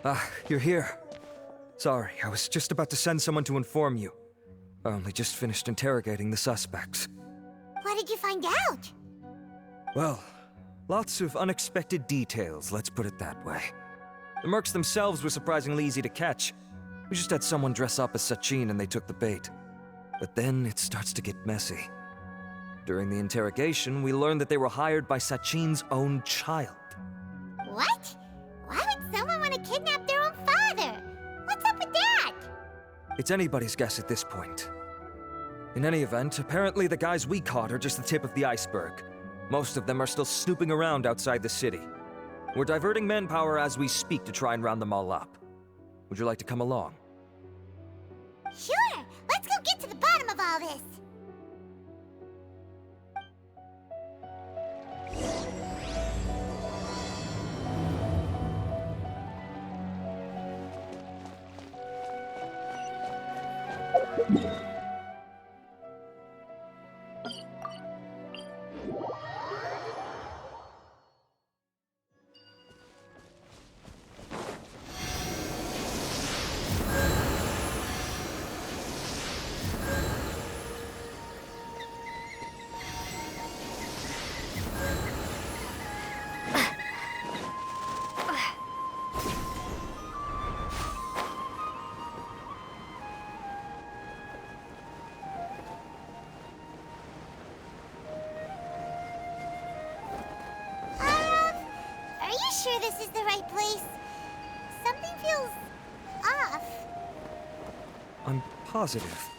Ah, you're here. Sorry, I was just about to send someone to inform you. I only just finished interrogating the suspects. What did you find out? Well, lots of unexpected details, let's put it that way. The mercs themselves were surprisingly easy to catch. We just had someone dress up as Sachin and they took the bait. But then it starts to get messy. During the interrogation, we learned that they were hired by Sachin's own child. What? Why would someone want to kidnap their own father? What's up with that? It's anybody's guess at this point. In any event, apparently the guys we caught are just the tip of the iceberg. Most of them are still snooping around outside the city. We're diverting manpower as we speak to try and round them all up. Would you like to come along? Sure, let's go get to the bottom of all this. Are you sure this is the right place? Something feels off. I'm positive.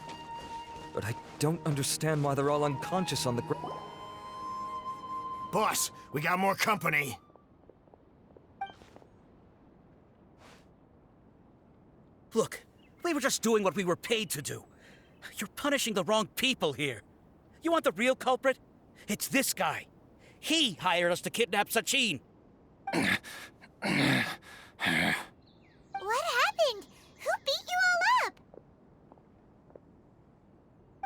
But I don't understand why they're all unconscious on the ground. Boss, we got more company. Look, we were just doing what we were paid to do. You're punishing the wrong people here. You want the real culprit? It's this guy. He hired us to kidnap Sachin. What happened? Who beat you all up?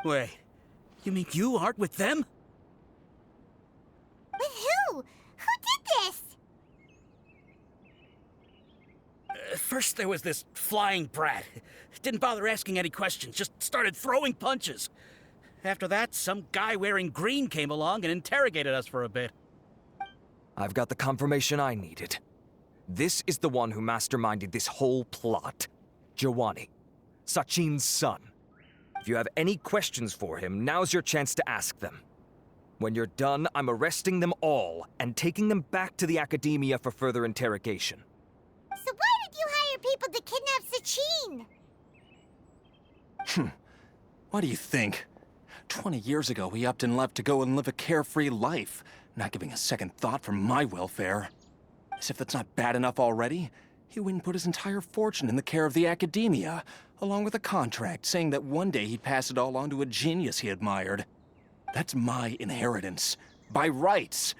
Wait, you mean you aren't with them? With who? Who did this? First there was this flying brat. Didn't bother asking any questions, just started throwing punches. After that, some guy wearing green came along and interrogated us for a bit. I've got the confirmation I needed. This is the one who masterminded this whole plot. Jawani, Sachin's son. If you have any questions for him, now's your chance to ask them. When you're done, I'm arresting them all and taking them back to the academia for further interrogation. So why did you hire people to kidnap Sachin? What do you think? 20 years ago, he upped and left to go and live a carefree life, not giving a second thought for my welfare. As if that's not bad enough already, he went and put his entire fortune in the care of the academia, along with a contract saying that one day he'd pass it all on to a genius he admired. That's my inheritance, by rights.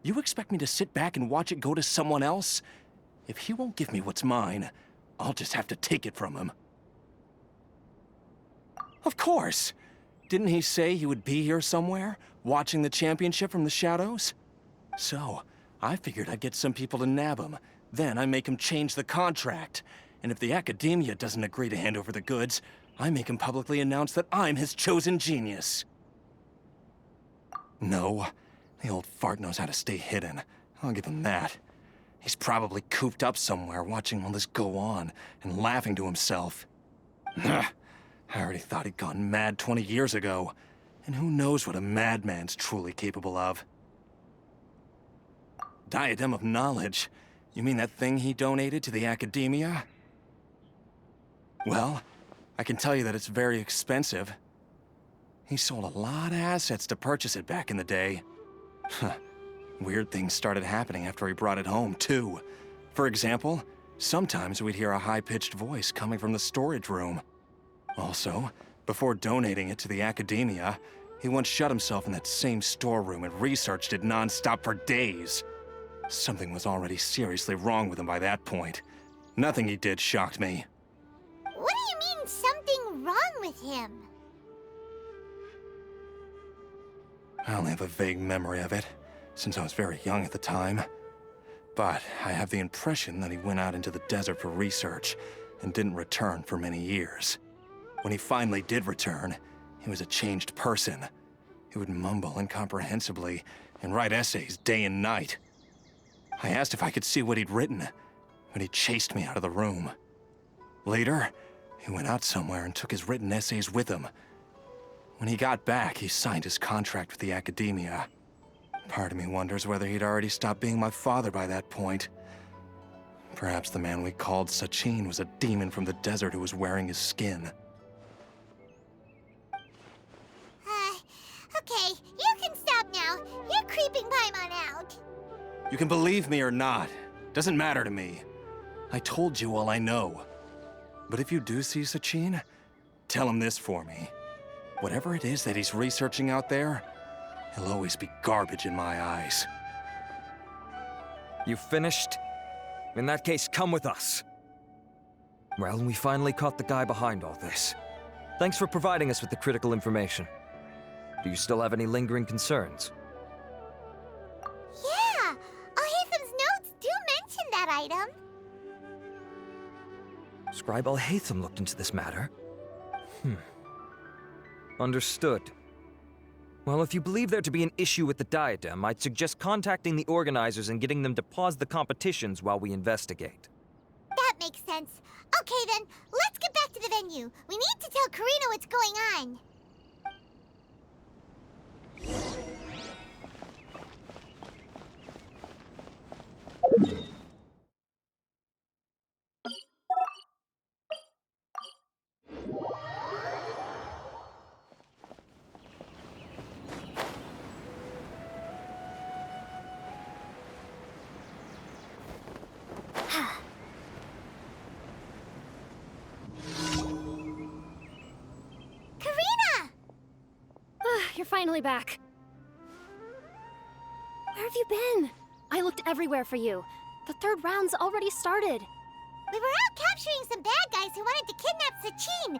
You expect me to sit back and watch it go to someone else? If he won't give me what's mine, I'll just have to take it from him. Of course! Didn't he say he would be here somewhere, watching the championship from the shadows? So, I figured I'd get some people to nab him. Then I make him change the contract. And if the academia doesn't agree to hand over the goods, I make him publicly announce that I'm his chosen genius. No, the old fart knows how to stay hidden. I'll give him that. He's probably cooped up somewhere watching all this go on and laughing to himself. I already thought he'd gone mad 20 years ago. And who knows what a madman's truly capable of. Diadem of Knowledge? You mean that thing he donated to the academia? Well, I can tell you that it's very expensive. He sold a lot of assets to purchase it back in the day. Weird things started happening after he brought it home, too. For example, sometimes we'd hear a high-pitched voice coming from the storage room. Also, before donating it to the academia, he once shut himself in that same storeroom and researched it non-stop for days. Something was already seriously wrong with him by that point. Nothing he did shocked me. What do you mean, something wrong with him? I only have a vague memory of it, since I was very young at the time. But I have the impression that he went out into the desert for research and didn't return for many years. When he finally did return, he was a changed person. He would mumble incomprehensibly and write essays day and night. I asked if I could see what he'd written, but he chased me out of the room. Later, he went out somewhere and took his written essays with him. When he got back, he signed his contract with the academia. Part of me wonders whether he'd already stopped being my father by that point. Perhaps the man we called Sachin was a demon from the desert who was wearing his skin. Okay, you can stop now. You're creeping Paimon out. You can believe me or not. Doesn't matter to me. I told you all I know. But if you do see Sachin, tell him this for me. Whatever it is that he's researching out there, he'll always be garbage in my eyes. You finished? In that case, come with us. Well, we finally caught the guy behind all this. Thanks for providing us with the critical information. Do you still have any lingering concerns? Yeah, Al-Haytham's notes do mention that item. Scribe Al-Haytham looked into this matter. Understood. Well, if you believe there to be an issue with the diadem, I'd suggest contacting the organizers and getting them to pause the competitions while we investigate. That makes sense. Okay then, let's get back to the venue. We need to tell Karina what's going on. Karina! You're finally back. Where have you been? I looked everywhere for you. The third round's already started. We were out capturing some bad guys who wanted to kidnap Sachin.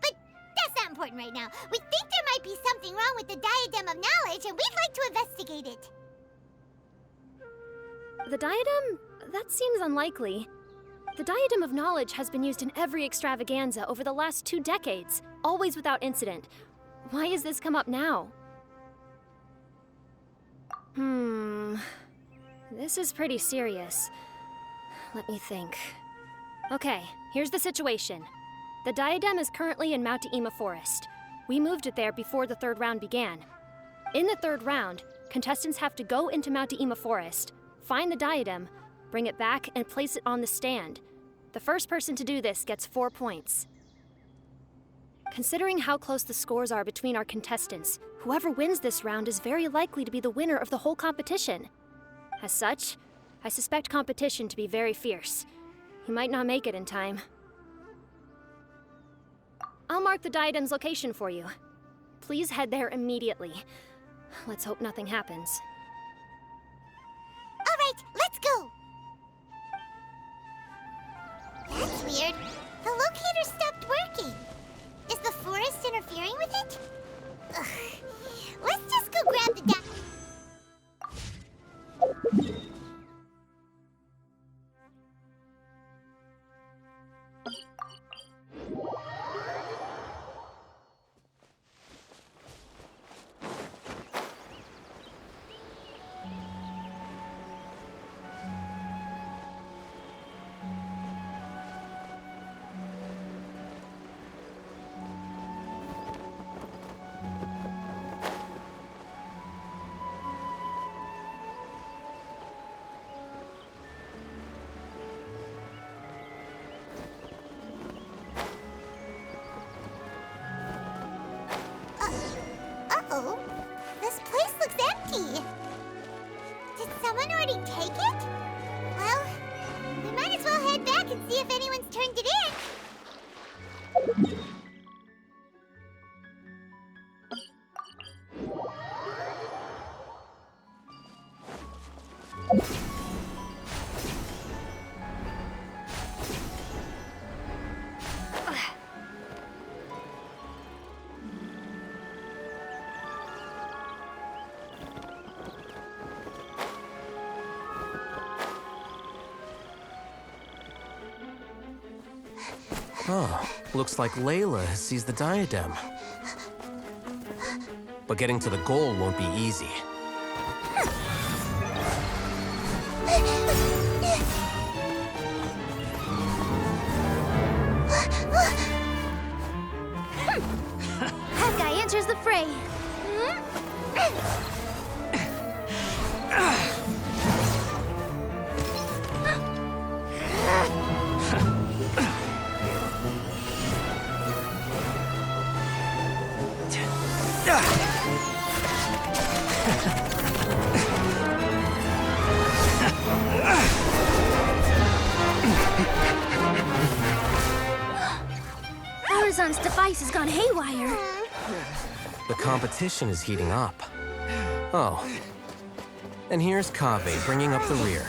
But that's not important right now. We think there might be something wrong with the Diadem of Knowledge, and we'd like to investigate it. The diadem? That seems unlikely. The Diadem of Knowledge has been used in every extravaganza over the last 2 decades, always without incident. Why has this come up now? This is pretty serious. Let me think. Okay, here's the situation. The diadem is currently in Mount Ima Forest. We moved it there before the third round began. In the third round, contestants have to go into Mount Ima Forest, find the diadem, bring it back, and place it on the stand. The first person to do this gets 4 points. Considering how close the scores are between our contestants, whoever wins this round is very likely to be the winner of the whole competition. As such, I suspect competition to be very fierce. You might not make it in time. I'll mark the diadem's location for you. Please head there immediately. Let's hope nothing happens. All right, let's go. That's weird. The locator stopped working. Is the forest interfering with it? Ugh. Let's just go grab the Uh-oh. This place looks empty. Did someone already take it? Well, we might as well head back and see if anyone's turned it in. Oh, looks like Layla has seized the diadem. But getting to the goal won't be easy. That guy enters the fray. Horizon's device has gone haywire. The competition is heating up. Oh. And here's Kaveh bringing up the rear.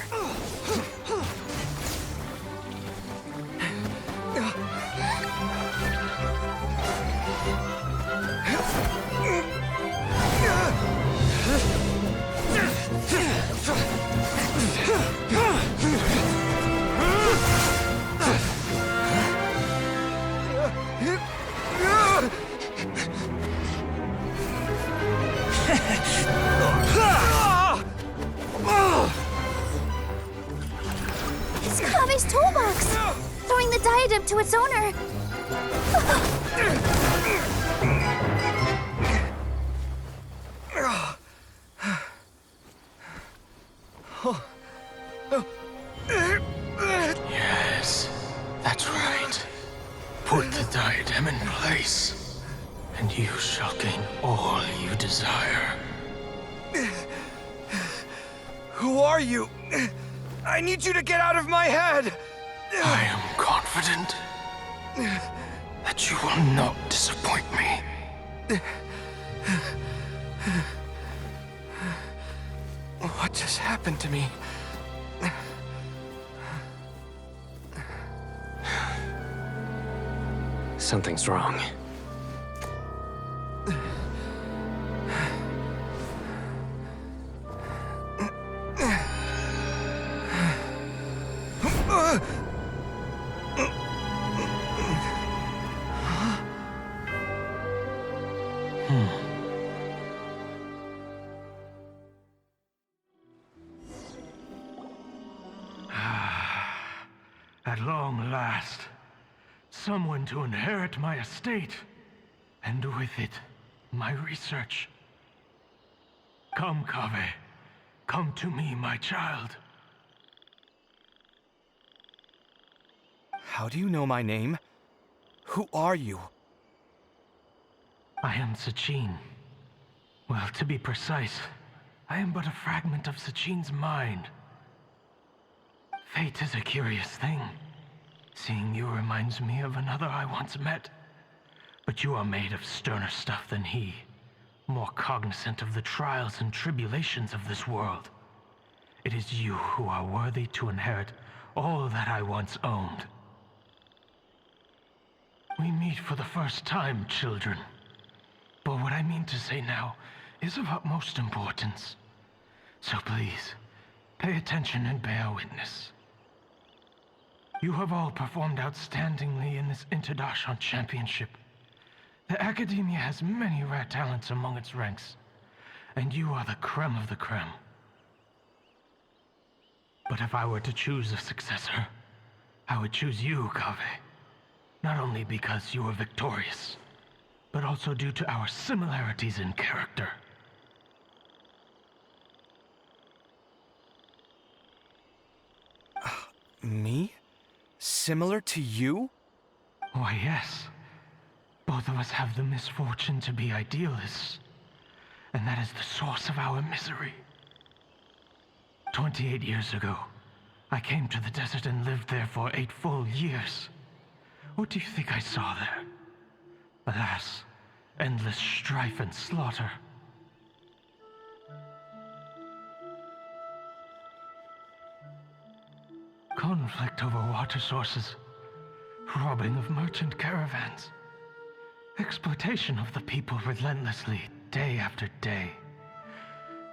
It's Kaveh's toolbox! Throwing the diadem to its owner. Yes, that's right. Put the diadem in place, and you shall gain all you desire. Who are you? I need you to get out of my head! I am confident that you will not disappoint me. What just happened to me? Something's wrong. At long last, someone to inherit my estate, and with it, my research. Come, Kaveh. Come to me, my child. How do you know my name? Who are you? I am Sachin. Well, to be precise, I am but a fragment of Sachin's mind. Fate is a curious thing. Seeing you reminds me of another I once met. But you are made of sterner stuff than he, more cognizant of the trials and tribulations of this world. It is you who are worthy to inherit all that I once owned. We meet for the first time, children. But what I mean to say now is of utmost importance. So please, pay attention and bear witness. You have all performed outstandingly in this Interdashon Championship. The Academia has many rare talents among its ranks, and you are the creme of the creme. But if I were to choose a successor, I would choose you, Kaveh. Not only because you were victorious, but also due to our similarities in character. Me? Similar to you? Why, yes. Both of us have the misfortune to be idealists, and that is the source of our misery. 28 years ago, I came to the desert and lived there for 8 full years. What do you think I saw there? Alas, endless strife and slaughter. Conflict over water sources, robbing of merchant caravans, exploitation of the people relentlessly, day after day.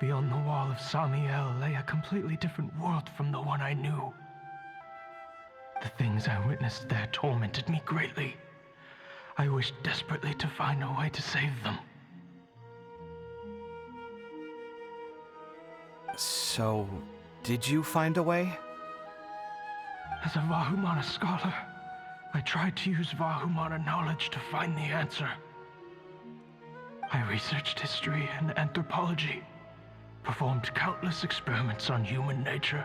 Beyond the wall of Samiel lay a completely different world from the one I knew. The things I witnessed there tormented me greatly. I wished desperately to find a way to save them. So, did you find a way? As a Vahumana scholar, I tried to use Vahumana knowledge to find the answer. I researched history and anthropology, performed countless experiments on human nature,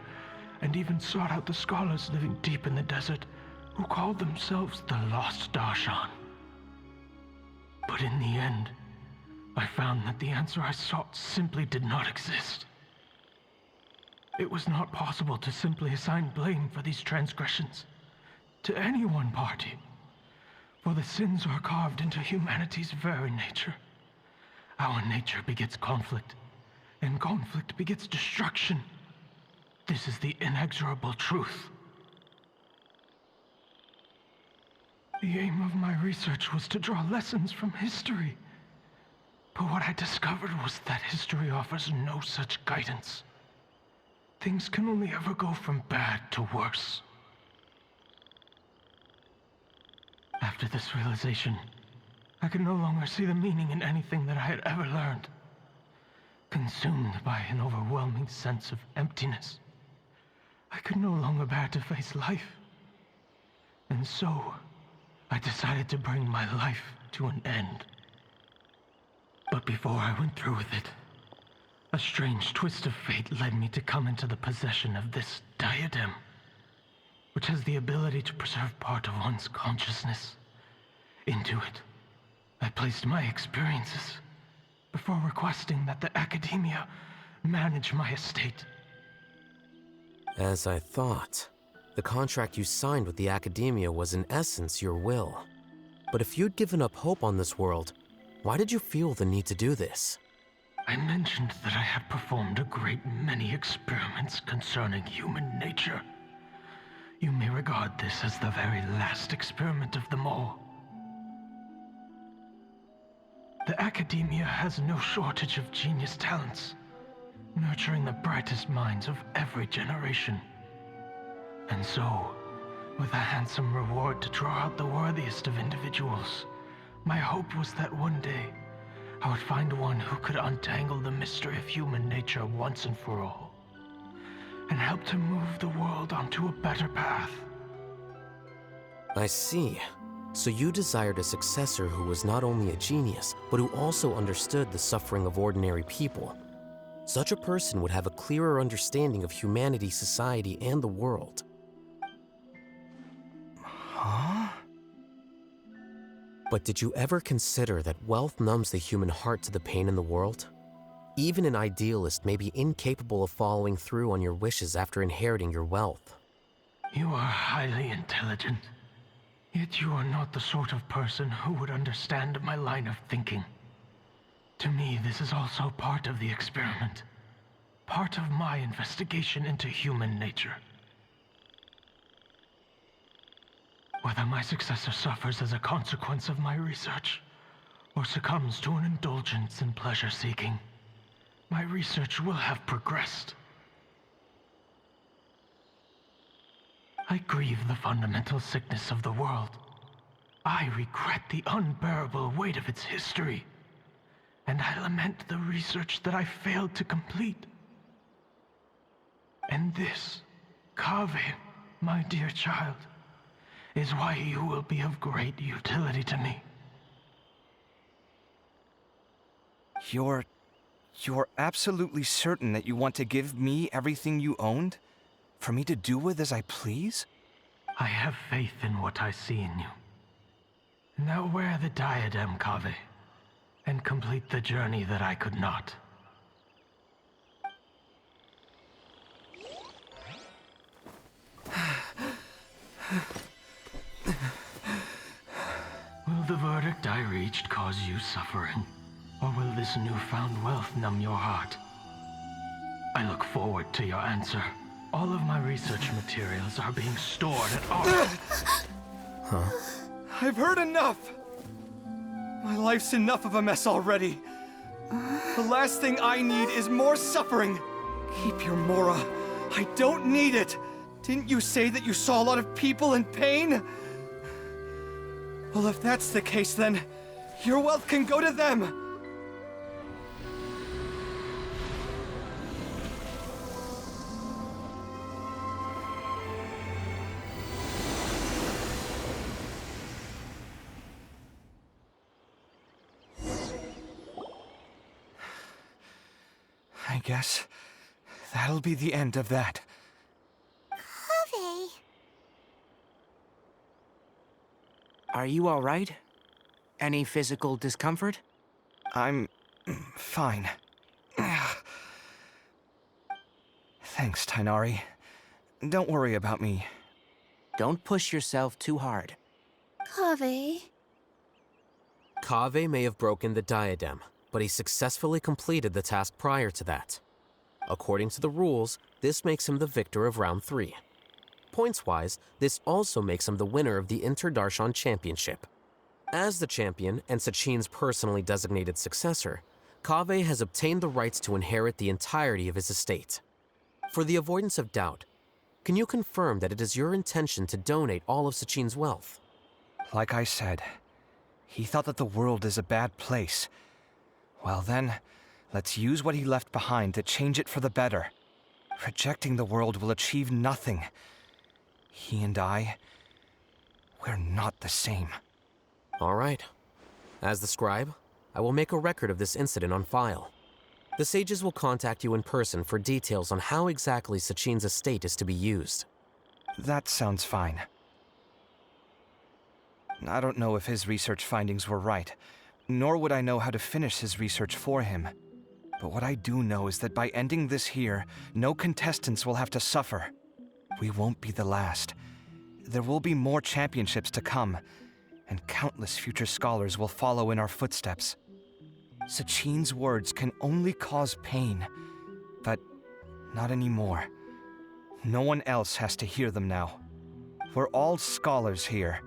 and even sought out the scholars living deep in the desert who called themselves the Lost Darshan. But in the end, I found that the answer I sought simply did not exist. It was not possible to simply assign blame for these transgressions to any one party, for the sins are carved into humanity's very nature. Our nature begets conflict, and conflict begets destruction. This is the inexorable truth. The aim of my research was to draw lessons from history, but what I discovered was that history offers no such guidance. Things can only ever go from bad to worse. After this realization, I could no longer see the meaning in anything that I had ever learned. Consumed by an overwhelming sense of emptiness, I could no longer bear to face life. And so, I decided to bring my life to an end. But before I went through with it, a strange twist of fate led me to come into the possession of this diadem, which has the ability to preserve part of one's consciousness. Into it, I placed my experiences before requesting that the academia manage my estate. As I thought, the contract you signed with the academia was in essence your will. But if you'd given up hope on this world, why did you feel the need to do this? I mentioned that I had performed a great many experiments concerning human nature. You may regard this as the very last experiment of them all. The academia has no shortage of genius talents, nurturing the brightest minds of every generation. And so, with a handsome reward to draw out the worthiest of individuals, my hope was that one day, I would find one who could untangle the mystery of human nature once and for all, and help to move the world onto a better path. I see. So you desired a successor who was not only a genius, but who also understood the suffering of ordinary people. Such a person would have a clearer understanding of humanity, society, and the world. Huh? But did you ever consider that wealth numbs the human heart to the pain in the world? Even an idealist may be incapable of following through on your wishes after inheriting your wealth. You are highly intelligent, yet you are not the sort of person who would understand my line of thinking. To me, this is also part of the experiment, part of my investigation into human nature. Whether my successor suffers as a consequence of my research, or succumbs to an indulgence in pleasure-seeking, my research will have progressed. I grieve the fundamental sickness of the world. I regret the unbearable weight of its history, and I lament the research that I failed to complete. And this, Kaveh, my dear child, is why you will be of great utility to me. You're absolutely certain that you want to give me everything you owned? For me to do with as I please? I have faith in what I see in you. Now wear the diadem, Kaveh, and complete the journey that I could not. Will the verdict I reached cause you suffering? Or will this newfound wealth numb your heart? I look forward to your answer. All of my research materials are being stored at our... Huh? I've heard enough! My life's enough of a mess already. The last thing I need is more suffering. Keep your Mora. I don't need it. Didn't you say that you saw a lot of people in pain? Well, if that's the case, then your wealth can go to them! I guess that'll be the end of that. Kaveh. Are you all right? Any physical discomfort? I'm fine. Thanks, Tainari. Don't worry about me. Don't push yourself too hard. Kaveh. Kaveh may have broken the diadem, but he successfully completed the task prior to that. According to the rules, this makes him the victor of round 3. Points-wise, this also makes him the winner of the Inter-Darshan Championship. As the champion and Sachin's personally designated successor, Kaveh has obtained the rights to inherit the entirety of his estate. For the avoidance of doubt, can you confirm that it is your intention to donate all of Sachin's wealth? Like I said, he thought that the world is a bad place. Well then, let's use what he left behind to change it for the better. Rejecting the world will achieve nothing. He and I, we're not the same. All right. As the scribe, I will make a record of this incident on file. The sages will contact you in person for details on how exactly Sachin's estate is to be used. That sounds fine. I don't know if his research findings were right, nor would I know how to finish his research for him. But what I do know is that by ending this here, no contestants will have to suffer. We won't be the last. There will be more championships to come, and countless future scholars will follow in our footsteps. Sachin's words can only cause pain, but not anymore. No one else has to hear them now. We're all scholars here.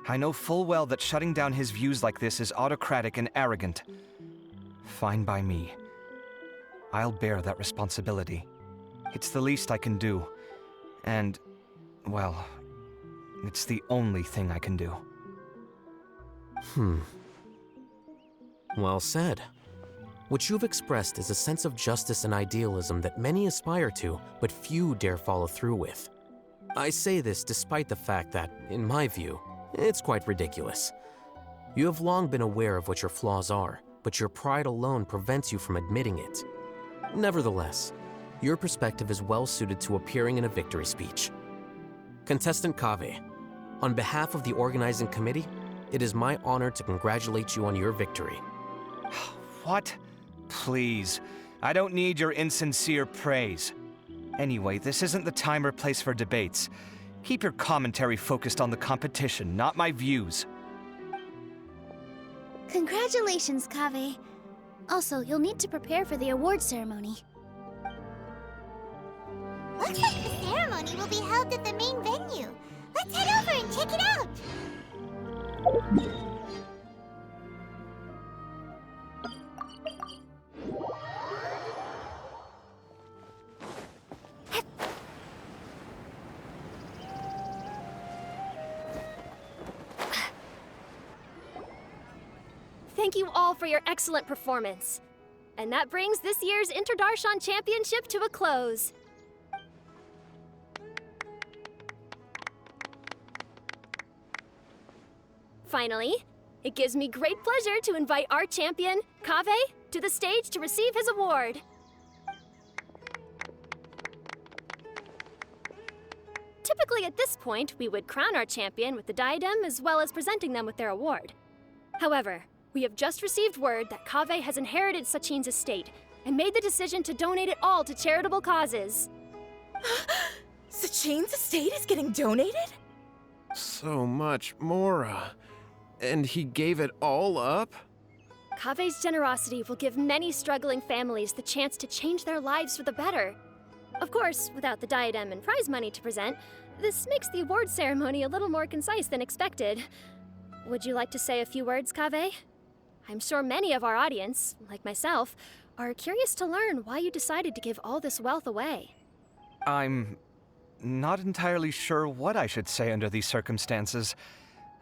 I know full well that shutting down his views like this is autocratic and arrogant. Fine by me. I'll bear that responsibility. It's the least I can do. And, well, it's the only thing I can do. Well said. What you've expressed is a sense of justice and idealism that many aspire to, but few dare follow through with. I say this despite the fact that, in my view, it's quite ridiculous. You have long been aware of what your flaws are, but your pride alone prevents you from admitting it. Nevertheless, your perspective is well suited to appearing in a victory speech. Contestant Kaveh, on behalf of the organizing committee, it is my honor to congratulate you on your victory. What? Please. I don't need your insincere praise. Anyway, this isn't the time or place for debates. Keep your commentary focused on the competition, not my views. Congratulations, Kaveh. Also, you'll need to prepare for the award ceremony. Looks like the ceremony will be held at the main venue. Let's head over and check it out! Thank you all for your excellent performance. And that brings this year's Inter-Darshan Championship to a close. Finally, it gives me great pleasure to invite our champion, Kaveh, to the stage to receive his award. Typically at this point, we would crown our champion with the diadem as well as presenting them with their award. However, we have just received word that Kaveh has inherited Sachin's estate and made the decision to donate it all to charitable causes. Sachin's estate is getting donated? So much, Mora. And he gave it all up? Kaveh's generosity will give many struggling families the chance to change their lives for the better. Of course, without the diadem and prize money to present, this makes the award ceremony a little more concise than expected. Would you like to say a few words, Kaveh? I'm sure many of our audience, like myself, are curious to learn why you decided to give all this wealth away. I'm not entirely sure what I should say under these circumstances.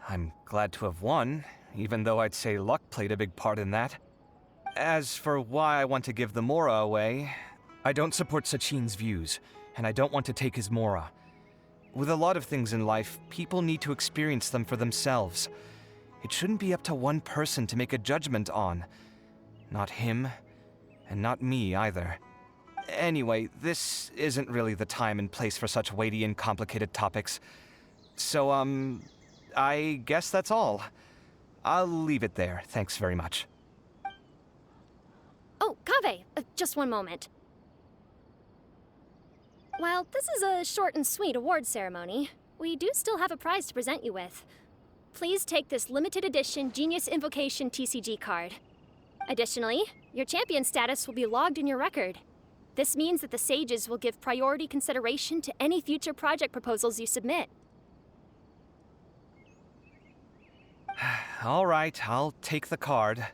I'm glad to have won, even though I'd say luck played a big part in that. As for why I want to give the Mora away, I don't support Sachin's views, and I don't want to take his Mora. With a lot of things in life, people need to experience them for themselves. It shouldn't be up to one person to make a judgment on. Not him, and not me either. Anyway, this isn't really the time and place for such weighty and complicated topics. So, I guess that's all. I'll leave it there. Thanks very much. Oh, Kaveh, just one moment. While this is a short and sweet award ceremony, we do still have a prize to present you with. Please take this limited edition Genius Invocation TCG card. Additionally, your champion status will be logged in your record. This means that the Sages will give priority consideration to any future project proposals you submit. All right, I'll take the card.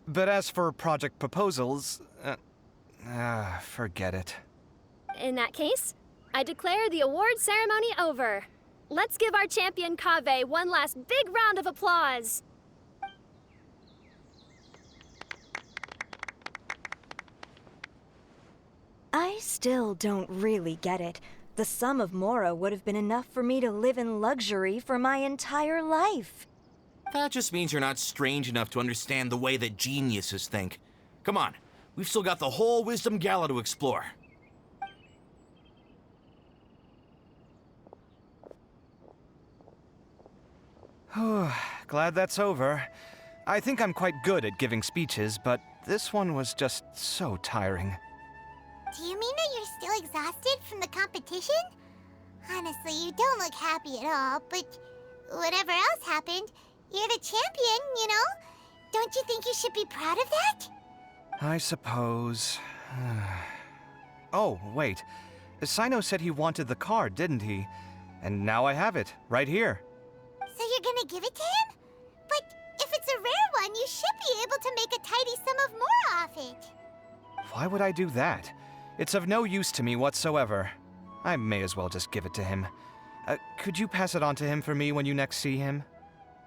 But as for project proposals, forget it. In that case, I declare the award ceremony over. Let's give our champion Kaveh one last big round of applause. I still don't really get it. The sum of Mora would have been enough for me to live in luxury for my entire life. That just means you're not strange enough to understand the way that geniuses think. Come on, we've still got the whole Wisdom Gala to explore. Glad that's over. I think I'm quite good at giving speeches, but this one was just so tiring. Do you mean that you're still exhausted from the competition? Honestly, you don't look happy at all, but whatever else happened, you're the champion, you know? Don't you think you should be proud of that? I suppose. Oh, wait. Sino said he wanted the card, didn't he? And now I have it, right here. So you're gonna give it to him? But if it's a rare one, you should be able to make a tidy sum of more off it. Why would I do that? It's of no use to me whatsoever. I may as well just give it to him. Could you pass it on to him for me when you next see him?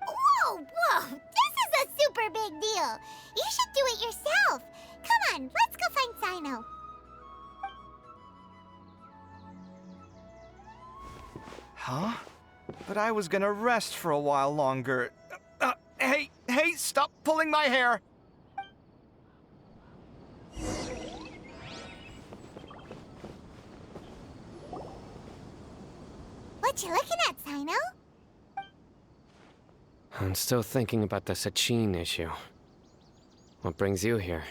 Whoa, whoa! This is a super big deal! You should do it yourself! Come on, let's go find Sino. Huh? But I was gonna rest for a while longer. Hey, stop pulling my hair! What you looking at, Sino? I'm still thinking about the Sachin issue. What brings you here?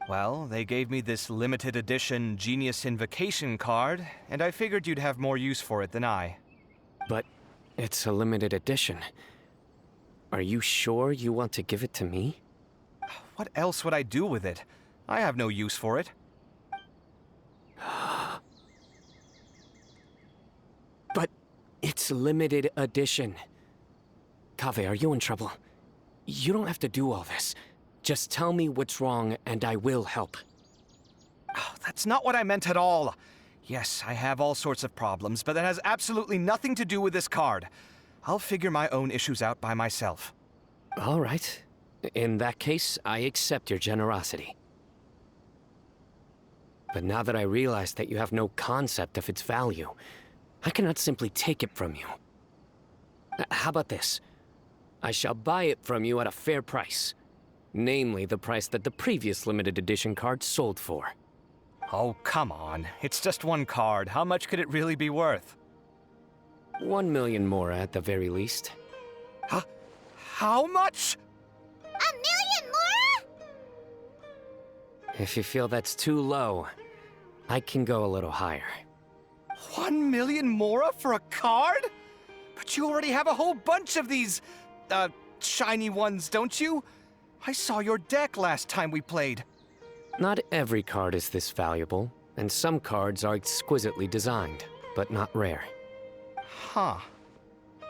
Well, they gave me this limited edition Genius Invocation card, and I figured you'd have more use for it than I. But it's a limited edition. Are you sure you want to give it to me? What else would I do with it? I have no use for it. But it's limited edition. Kaveh, are you in trouble? You don't have to do all this. Just tell me what's wrong and I will help. Oh, that's not what I meant at all. Yes, I have all sorts of problems, but that has absolutely nothing to do with this card. I'll figure my own issues out by myself. All right. In that case, I accept your generosity. But now that I realize that you have no concept of its value, I cannot simply take it from you. How about this? I shall buy it from you at a fair price. Namely, the price that the previous limited edition card sold for. Oh, come on. It's just one card. How much could it really be worth? 1 million more at the very least. Huh? How much? 1 million more? If you feel that's too low, I can go a little higher. 1 million Mora for a card? But you already have a whole bunch of these, shiny ones, don't you? I saw your deck last time we played. Not every card is this valuable, and some cards are exquisitely designed, but not rare. Huh.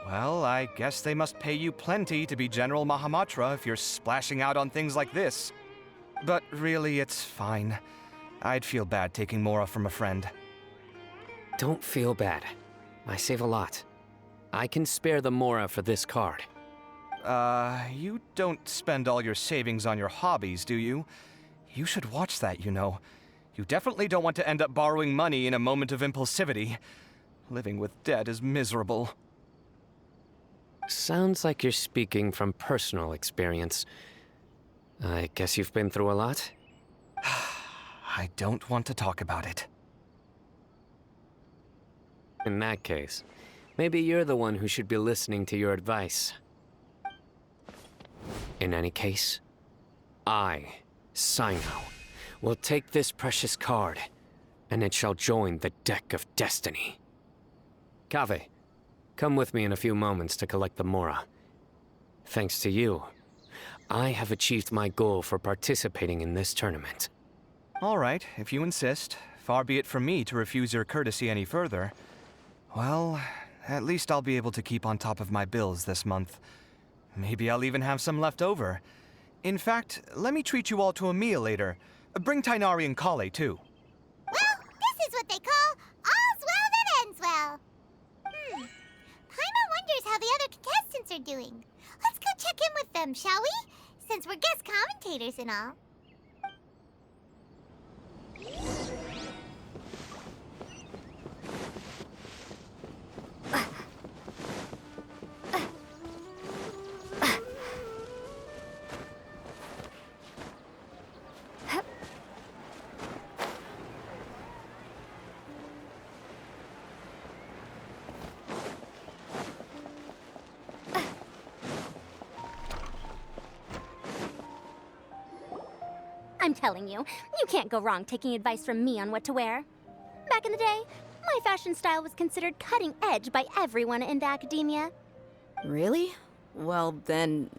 Well, I guess they must pay you plenty to be General Mahamatra if you're splashing out on things like this. But really, it's fine. I'd feel bad taking Mora from a friend. Don't feel bad. I save a lot. I can spare the Mora for this card. You don't spend all your savings on your hobbies, do you? You should watch that, you know. You definitely don't want to end up borrowing money in a moment of impulsivity. Living with debt is miserable. Sounds like you're speaking from personal experience. I guess you've been through a lot? I don't want to talk about it. In that case, maybe you're the one who should be listening to your advice. In any case, I, Sino, will take this precious card, and it shall join the deck of destiny. Kaveh, come with me in a few moments to collect the Mora. Thanks to you, I have achieved my goal for participating in this tournament. All right, if you insist. Far be it from me to refuse your courtesy any further. Well, at least I'll be able to keep on top of my bills this month. Maybe I'll even have some left over. In fact, let me treat you all to a meal later. Bring Tainari and Kale, too. Well, this is what they call all's well that ends well. Paimon wonders how the other contestants are doing. Let's go check in with them, shall we? Since we're guest commentators and all. I'm telling you, you can't go wrong taking advice from me on what to wear. Back in the day, my fashion style was considered cutting edge by everyone in the academia. Really? Well then,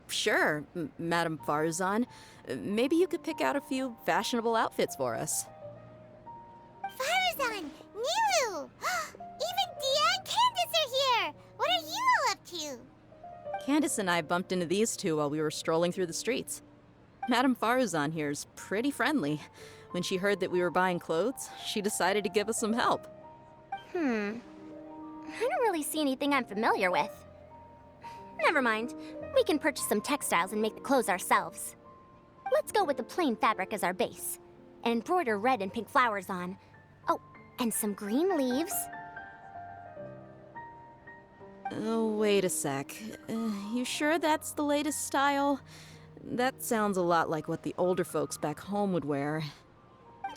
sure, Madame Farzan. Maybe you could pick out a few fashionable outfits for us. Farzan! Nilu! Even Dia and Candace are here! What are you all up to? Candace and I bumped into these two while we were strolling through the streets. Madame Farzan here's pretty friendly. When she heard that we were buying clothes, she decided to give us some help. I don't really see anything I'm familiar with. Never mind. We can purchase some textiles and make the clothes ourselves. Let's go with the plain fabric as our base. And embroider red and pink flowers on. Oh, and some green leaves. Oh, wait a sec. You sure that's the latest style? That sounds a lot like what the older folks back home would wear.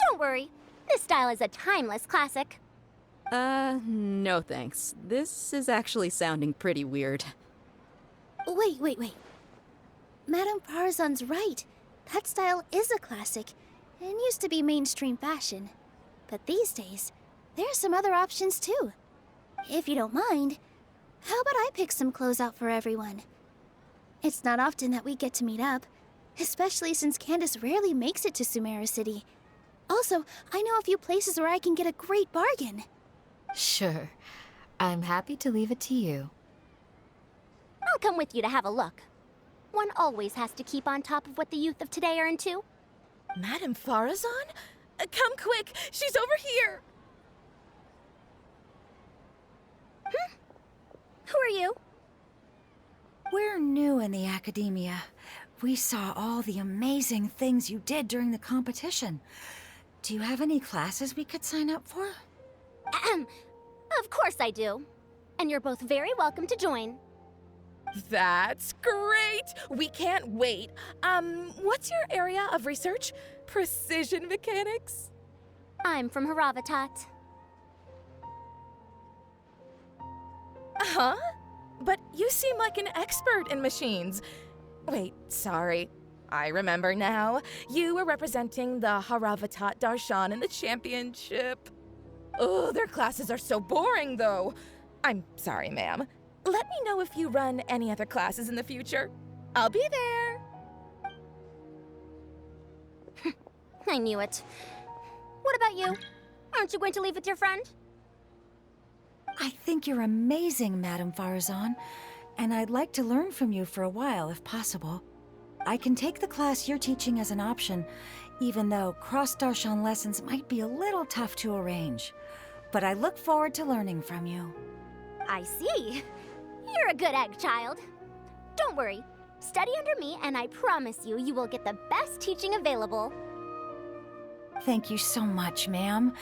Don't worry. This style is a timeless classic. No thanks. This is actually sounding pretty weird. Wait. Madame Farzan's right. That style is a classic, and used to be mainstream fashion. But these days, there are some other options too. If you don't mind, how about I pick some clothes out for everyone? It's not often that we get to meet up, especially since Candace rarely makes it to Sumeru City. Also, I know a few places where I can get a great bargain. Sure. I'm happy to leave it to you. I'll come with you to have a look. One always has to keep on top of what the youth of today are into. Madame Farazan? Come quick! She's over here! Who are you? We're new in the academia. We saw all the amazing things you did during the competition. Do you have any classes we could sign up for? Of course I do. And you're both very welcome to join. That's great! We can't wait. What's your area of research? Precision mechanics? I'm from Haravatat. Huh? But you seem like an expert in machines. Wait, sorry. I remember now. You were representing the Haravatat Darshan in the championship. Oh, their classes are so boring, though. I'm sorry, ma'am. Let me know if you run any other classes in the future. I'll be there. I knew it. What about you? Aren't you going to leave with your friend? I think you're amazing, Madame Farzan, and I'd like to learn from you for a while, if possible. I can take the class you're teaching as an option, even though cross-Darshan lessons might be a little tough to arrange. but I look forward to learning from you. I see. You're a good egg, child. Don't worry. Study under me, and I promise you, you will get the best teaching available. Thank you so much, ma'am.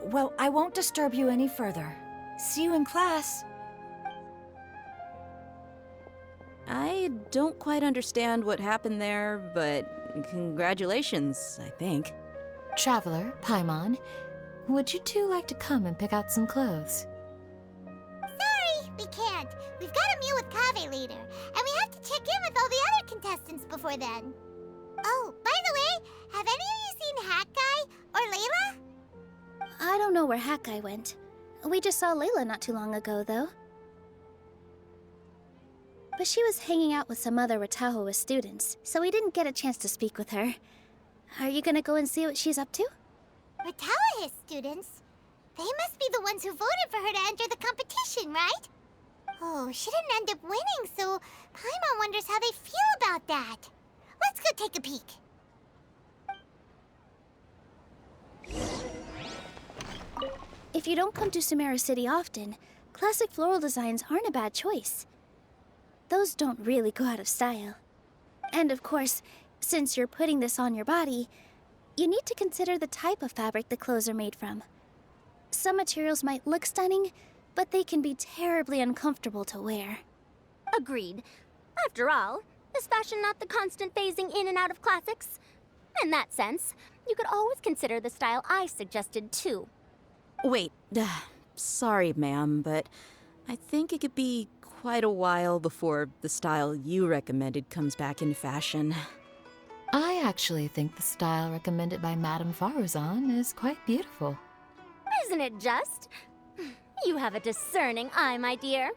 Well, I won't disturb you any further. See you in class. I don't quite understand what happened there, but congratulations, I think. Traveler, Paimon, would you two like to come and pick out some clothes? Sorry, we can't. We've got a meal with Kaveh later, and we have to check in with all the other contestants before then. Oh, by the way, have any of you seen Hat Guy or Layla? I don't know where Hat Guy went. We just saw Layla not too long ago, though. But she was hanging out with some other Ratahoa students, so we didn't get a chance to speak with her. Are you gonna go and see what she's up to? Ratahoa students? They must be the ones who voted for her to enter the competition, right? Oh, she didn't end up winning, so Paimon wonders how they feel about that. Let's go take a peek. If you don't come to Sumeru City often, classic floral designs aren't a bad choice. Those don't really go out of style. And of course, since you're putting this on your body, you need to consider the type of fabric the clothes are made from. Some materials might look stunning, but they can be terribly uncomfortable to wear. Agreed. After all, is fashion not the constant phasing in and out of classics? In that sense, you could always consider the style I suggested too. Wait, sorry, ma'am, but I think it could be quite a while before the style you recommended comes back in fashion. I actually think the style recommended by Madame Faruzan is quite beautiful. Isn't it just? You have a discerning eye, my dear.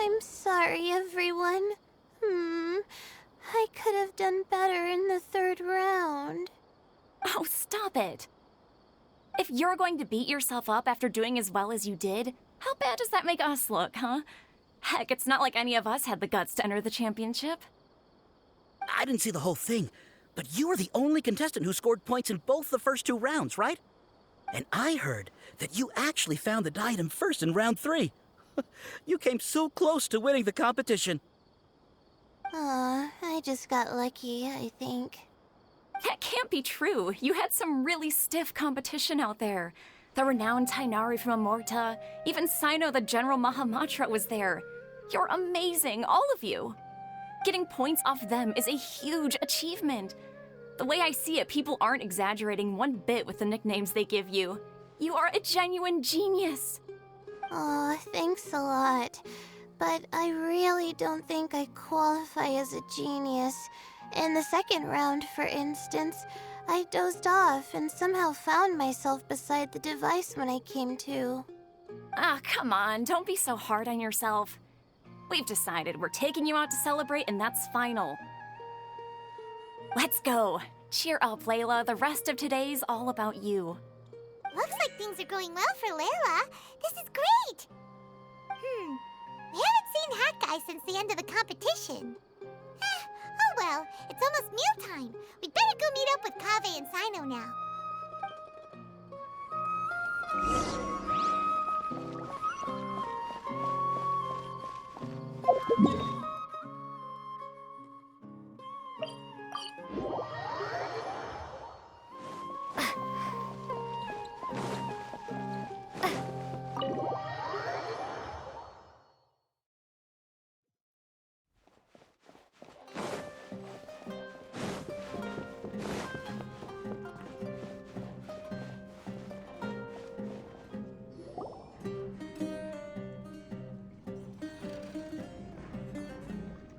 I'm sorry, everyone. I could have done better in the third round. Oh, stop it. If you're going to beat yourself up after doing as well as you did, how bad does that make us look, huh? Heck, it's not like any of us had the guts to enter the championship. I didn't see the whole thing, but you were the only contestant who scored points in both the first 2 rounds, right? And I heard that you actually found the diadem first in round 3. You came so close to winning the competition. Aw, I just got lucky, I think. That can't be true. You had some really stiff competition out there. The renowned Tainari from Amorta, even Sino the General Mahamatra was there. You're amazing, all of you. Getting points off them is a huge achievement. The way I see it, people aren't exaggerating one bit with the nicknames they give you. You are a genuine genius. Aw, thanks a lot. But I really don't think I qualify as a genius. In the second round, for instance, I dozed off and somehow found myself beside the device when I came to. Ah, come on, don't be so hard on yourself. We've decided we're taking you out to celebrate, and that's final. Let's go. Cheer up, Layla. The rest of today's all about you. Looks like things are going well for Layla. This is great! We haven't seen Hat Guy since the end of the competition. Oh well, it's almost mealtime. We'd better go meet up with Kaveh and Sino now.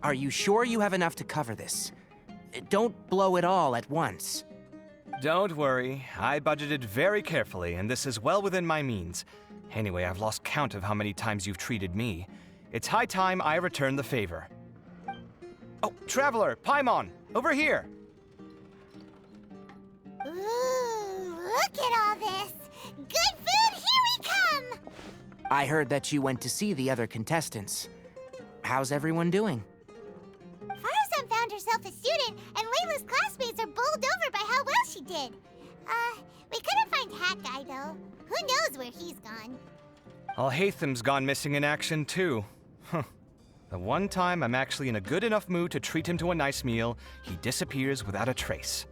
Are you sure you have enough to cover this? Don't blow it all at once. Don't worry. I budgeted very carefully, and this is well within my means. Anyway, I've lost count of how many times you've treated me. It's high time I return the favor. Oh, Traveler, Paimon, over here! Ooh, look at all this! Good food, here we come! I heard that you went to see the other contestants. How's everyone doing? Farazan found herself a student, and Layla's classmates are bowled over by how well she did. We couldn't find Hat Guy, though. Who knows where he's gone? Alhaitham's gone missing in action, too. Huh. The one time I'm actually in a good enough mood to treat him to a nice meal, he disappears without a trace.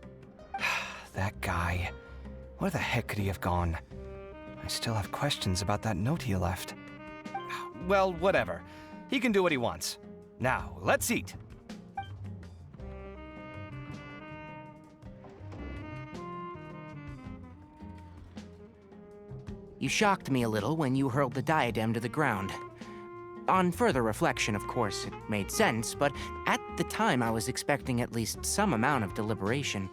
That guy. Where the heck could he have gone? I still have questions about that note he left. Well, whatever. He can do what he wants. Now, let's eat. You shocked me a little when you hurled the diadem to the ground. On further reflection, of course, it made sense, but at the time I was expecting at least some amount of deliberation.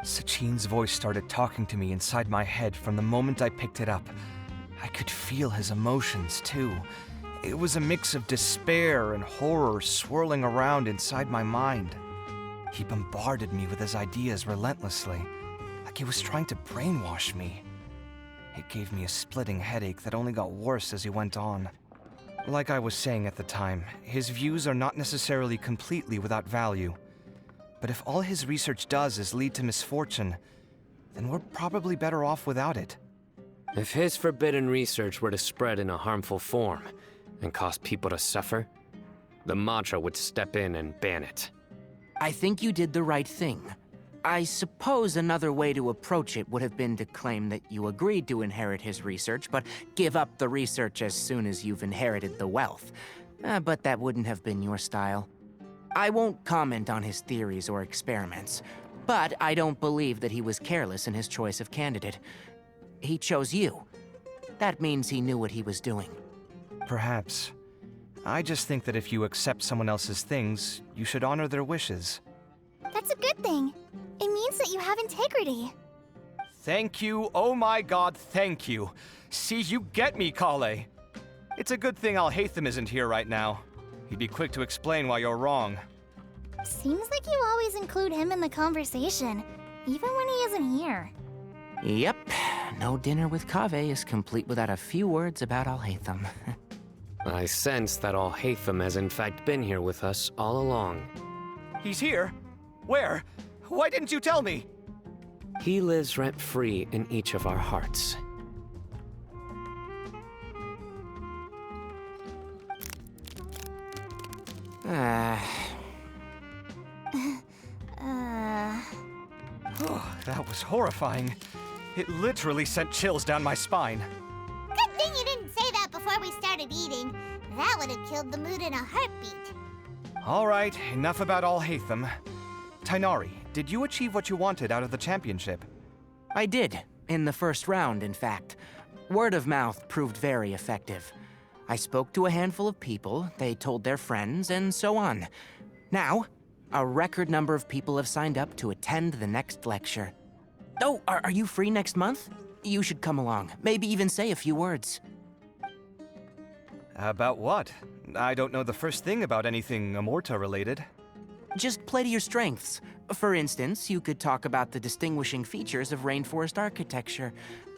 Sachin's voice started talking to me inside my head from the moment I picked it up. I could feel his emotions, too. It was a mix of despair and horror swirling around inside my mind. He bombarded me with his ideas relentlessly, like he was trying to brainwash me. It gave me a splitting headache that only got worse as he went on. Like I was saying at the time, his views are not necessarily completely without value. But if all his research does is lead to misfortune, then we're probably better off without it. If his forbidden research were to spread in a harmful form and cause people to suffer, the Matra would step in and ban it. I think you did the right thing. I suppose another way to approach it would have been to claim that you agreed to inherit his research, but give up the research as soon as you've inherited the wealth. But that wouldn't have been your style. I won't comment on his theories or experiments, but I don't believe that he was careless in his choice of candidate. He chose you. That means he knew what he was doing. Perhaps. I just think that if you accept someone else's things, you should honor their wishes. That's a good thing. It means that you have integrity. Thank you, oh my god, thank you. See, you get me, Kale. It's a good thing Alhaitham isn't here right now. He'd be quick to explain why you're wrong. Seems like you always include him in the conversation, even when he isn't here. Yep. No dinner with Kaveh is complete without a few words about Alhaitham. I sense that Alhaitham has in fact been here with us all along. He's here? Where? Why didn't you tell me? He lives rent-free in each of our hearts. Oh, that was horrifying. It literally sent chills down my spine. Good thing you didn't say that before we started eating. That would have killed the mood in a heartbeat. All right, enough about Alhaitham. Tighnari, did you achieve what you wanted out of the championship? I did, in the first round, in fact. Word of mouth proved very effective. I spoke to a handful of people, they told their friends, and so on. Now, a record number of people have signed up to attend the next lecture. Oh, are you free next month? You should come along, maybe even say a few words. About what? I don't know the first thing about anything Amorta-related. Just play to your strengths. For instance, you could talk about the distinguishing features of rainforest architecture,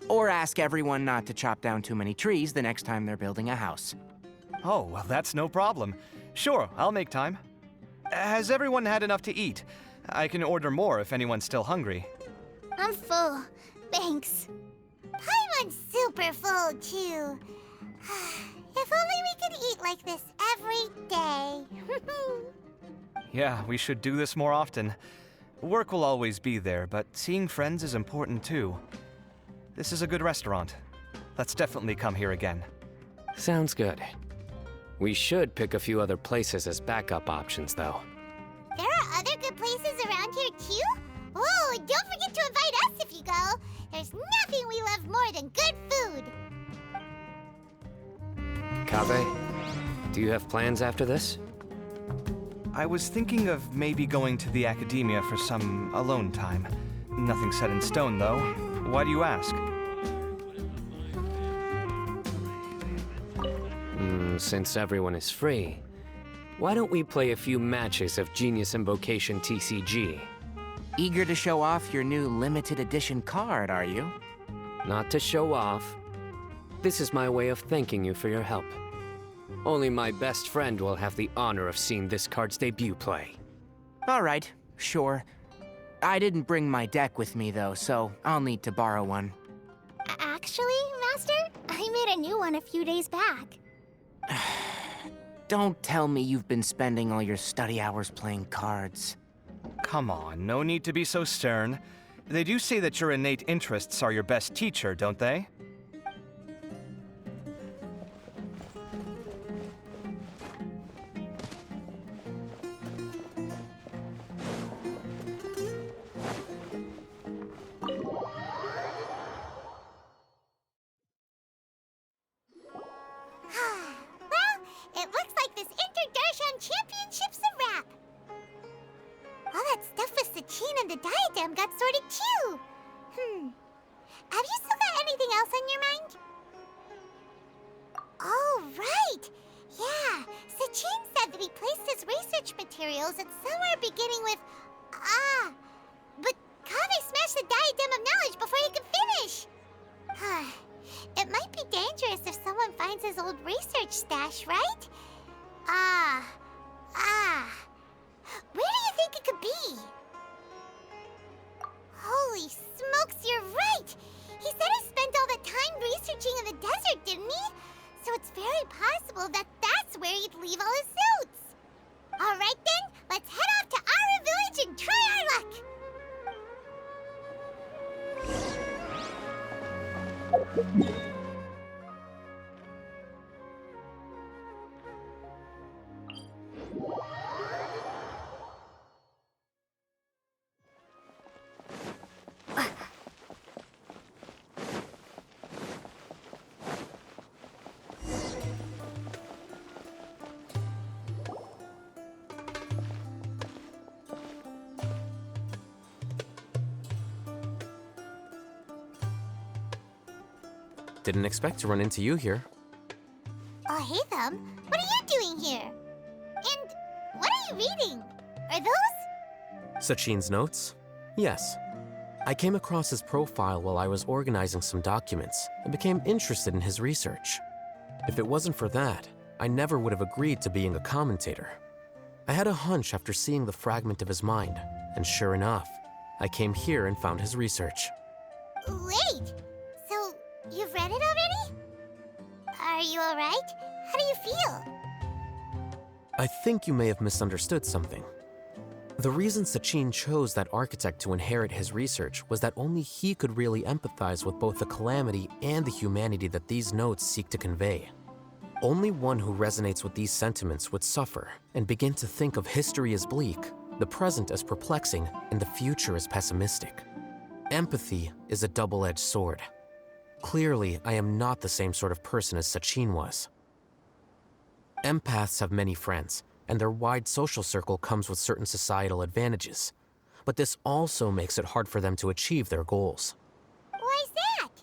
or ask everyone not to chop down too many trees the next time they're building a house. Oh, well, that's no problem. Sure, I'll make time. Has everyone had enough to eat? I can order more if anyone's still hungry. I'm full. Thanks. Paimon's super full, too. If only we could eat like this every day. Yeah, we should do this more often. Work will always be there, but seeing friends is important too. This is a good restaurant. Let's definitely come here again. Sounds good. We should pick a few other places as backup options, though. There are other good places around here, too? Oh, and don't forget to invite us if you go. There's nothing we love more than good food. Kaveh, do you have plans after this? I was thinking of maybe going to the academia for some alone time. Nothing set in stone, though. Why do you ask? Since everyone is free, why don't we play a few matches of Genius Invocation TCG? Eager to show off your new limited edition card, are you? Not to show off. This is my way of thanking you for your help. Only my best friend will have the honor of seeing this card's debut play. All right, sure. I didn't bring my deck with me, though, so I'll need to borrow one. Actually, Master, I made a new one a few days back. Don't tell me you've been spending all your study hours playing cards. Come on, no need to be so stern. They do say that your innate interests are your best teacher, don't they? It looks like this Inter-Darshan Championship's a wrap. All that stuff with Sachin and the diadem got sorted too. Have you still got anything else on your mind? Oh, right. Yeah, Sachin said that he placed his research materials at somewhere beginning with but Kaveh smashed the diadem of knowledge before he could finish. It might be dangerous if someone finds his old research stash, right? Where do you think it could be? Holy smokes, you're right! He said he spent all the time researching in the desert, didn't he? So it's very possible that that's where he'd leave all his suits. All right then, let's head off to Ara Village and try our luck! Didn't expect to run into you here. Oh, hey, Thumb. What are you doing here? And what are you reading? Are those? Sachin's notes? Yes. I came across his profile while I was organizing some documents and became interested in his research. If it wasn't for that, I never would have agreed to being a commentator. I had a hunch after seeing the fragment of his mind, and sure enough, I came here and found his research. Wait! So, you've read it already? Are you alright? How do you feel? I think you may have misunderstood something. The reason Sachin chose that architect to inherit his research was that only he could really empathize with both the calamity and the humanity that these notes seek to convey. Only one who resonates with these sentiments would suffer and begin to think of history as bleak, the present as perplexing, and the future as pessimistic. Empathy is a double-edged sword. Clearly, I am not the same sort of person as Sachin was. Empaths have many friends, and their wide social circle comes with certain societal advantages. But this also makes it hard for them to achieve their goals. Why's that?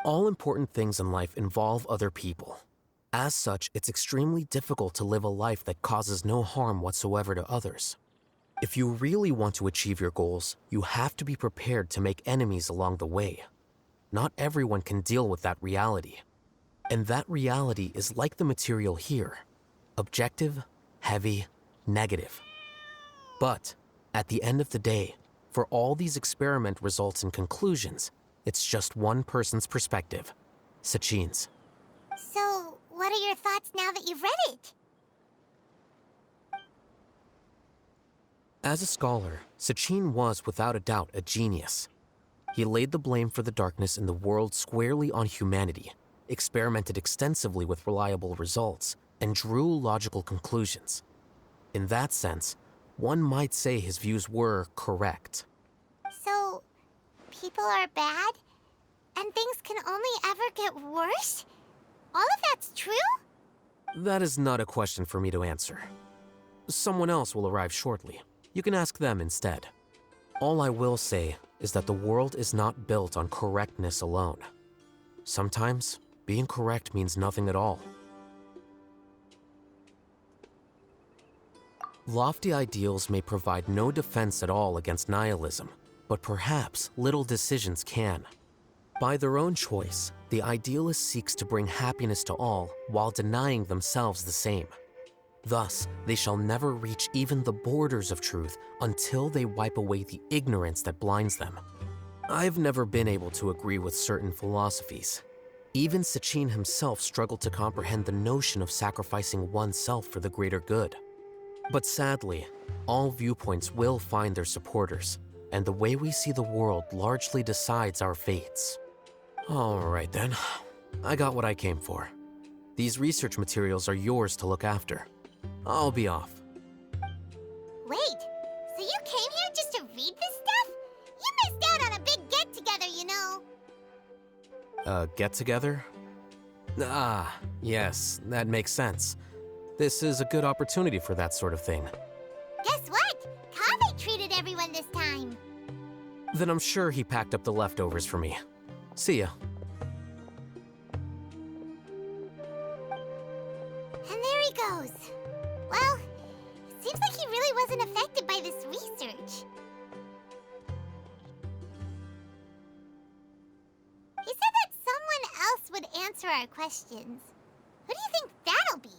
All important things in life involve other people. As such, it's extremely difficult to live a life that causes no harm whatsoever to others. If you really want to achieve your goals, you have to be prepared to make enemies along the way. Not everyone can deal with that reality. And that reality is like the material here. Objective, heavy, negative. But, at the end of the day, for all these experiment results and conclusions, it's just one person's perspective, Sachin's. So, what are your thoughts now that you've read it? As a scholar, Sachin was without a doubt a genius. He laid the blame for the darkness in the world squarely on humanity, experimented extensively with reliable results, and drew logical conclusions. In that sense, one might say his views were correct. So, people are bad? And things can only ever get worse? All of that's true? That is not a question for me to answer. Someone else will arrive shortly. You can ask them instead. All I will say is that the world is not built on correctness alone. Sometimes, being correct means nothing at all. Lofty ideals may provide no defense at all against nihilism, but perhaps little decisions can. By their own choice, the idealist seeks to bring happiness to all while denying themselves the same. Thus, they shall never reach even the borders of truth until they wipe away the ignorance that blinds them. I've never been able to agree with certain philosophies. Even Sachin himself struggled to comprehend the notion of sacrificing oneself for the greater good. But sadly, all viewpoints will find their supporters, and the way we see the world largely decides our fates. All right then, I got what I came for. These research materials are yours to look after. I'll be off. Wait, so you came here just to read this stuff? You missed out on a big get-together, you know. A get-together? Ah, yes, that makes sense. This is a good opportunity for that sort of thing. Guess what? Kaveh treated everyone this time. Then I'm sure he packed up the leftovers for me. See ya. And there he goes. Well, seems like he really wasn't affected by this research. He said that someone else would answer our questions. Who do you think that'll be?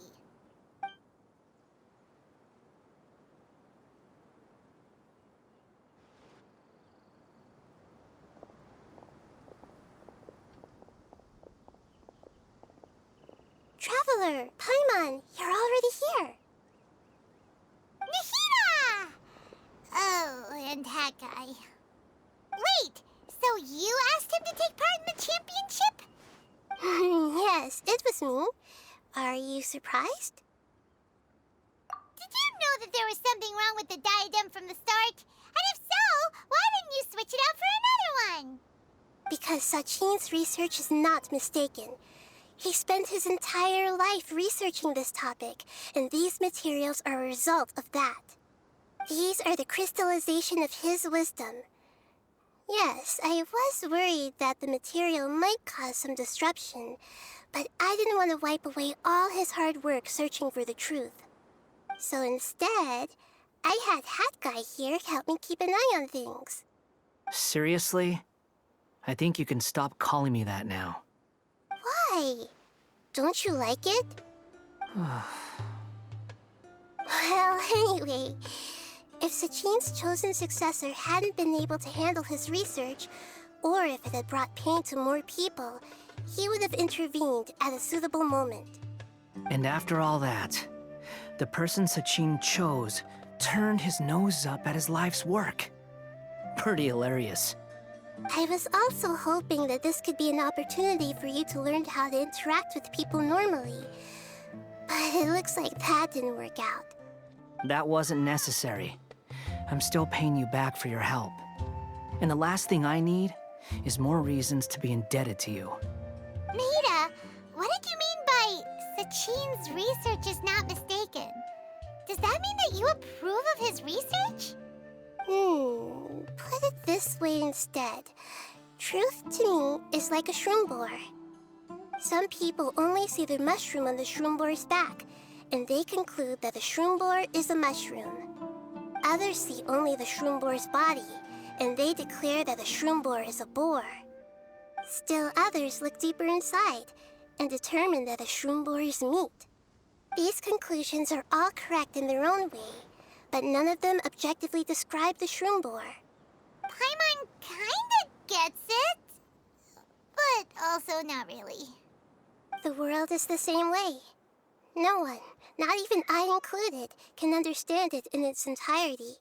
Traveler, Paimon, you're already here. Nahida! Oh, and that guy. Wait, so you asked him to take part in the championship? Yes, it was me. Are you surprised? Did you know that there was something wrong with the diadem from the start? And if so, why didn't you switch it out for another one? Because Sachin's research is not mistaken. He spent his entire life researching this topic, and these materials are a result of that. These are the crystallization of his wisdom. Yes, I was worried that the material might cause some disruption, but I didn't want to wipe away all his hard work searching for the truth. So instead, I had Hat Guy here help me keep an eye on things. Seriously? I think you can stop calling me that now. Why? Don't you like it? Well, anyway, if Sachin's chosen successor hadn't been able to handle his research, or if it had brought pain to more people, he would have intervened at a suitable moment. And after all that, the person Sachin chose turned his nose up at his life's work. Pretty hilarious. I was also hoping that this could be an opportunity for you to learn how to interact with people normally. But it looks like that didn't work out. That wasn't necessary. I'm still paying you back for your help. And the last thing I need is more reasons to be indebted to you. Nahida, what did you mean by Sachin's research is not mistaken? Does that mean that you approve of his research? Put it this way instead. Truth to me is like a shroom boar. Some people only see the mushroom on the shroom boar's back, and they conclude that the shroom boar is a mushroom. Others see only the shroom boar's body, and they declare that the shroom boar is a boar. Still others look deeper inside, and determine that the shroom boar is meat. These conclusions are all correct in their own way, but none of them objectively describe the shroom boar. Paimon kinda gets it, but also not really. The world is the same way. No one, not even I included, can understand it in its entirety.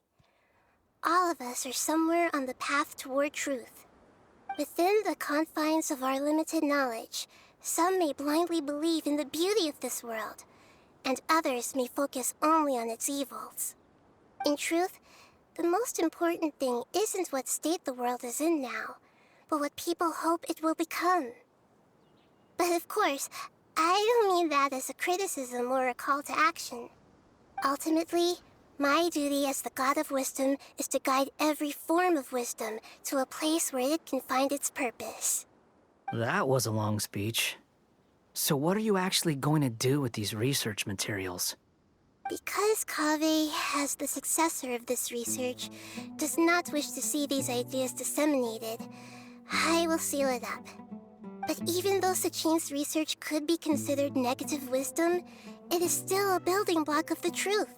All of us are somewhere on the path toward truth. Within the confines of our limited knowledge, some may blindly believe in the beauty of this world, and others may focus only on its evils. In truth, the most important thing isn't what state the world is in now, but what people hope it will become. But of course, I don't mean that as a criticism or a call to action. Ultimately, my duty as the God of Wisdom is to guide every form of wisdom to a place where it can find its purpose. That was a long speech. So what are you actually going to do with these research materials? Because Kaveh, as the successor of this research, does not wish to see these ideas disseminated, I will seal it up. But even though Sachin's research could be considered negative wisdom, it is still a building block of the truth.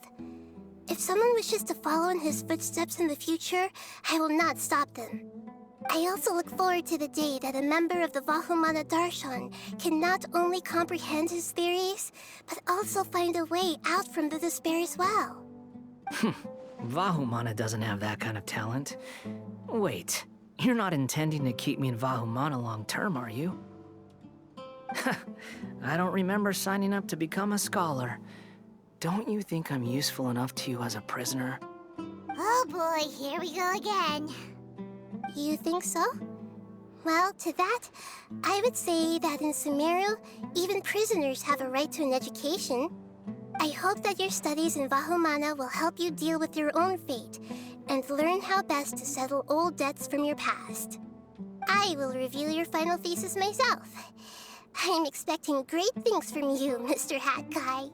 If someone wishes to follow in his footsteps in the future, I will not stop them. I also look forward to the day that a member of the Vahumana Darshan can not only comprehend his theories, but also find a way out from the despair as well. Vahumana doesn't have that kind of talent. Wait, you're not intending to keep me in Vahumana long term, are you? I don't remember signing up to become a scholar. Don't you think I'm useful enough to you as a prisoner? Oh boy, here we go again. You think so? Well, to that, I would say that in Sumeru, even prisoners have a right to an education. I hope that your studies in Vahumana will help you deal with your own fate and learn how best to settle old debts from your past. I will review your final thesis myself. I'm expecting great things from you, Mr. Hat Guy.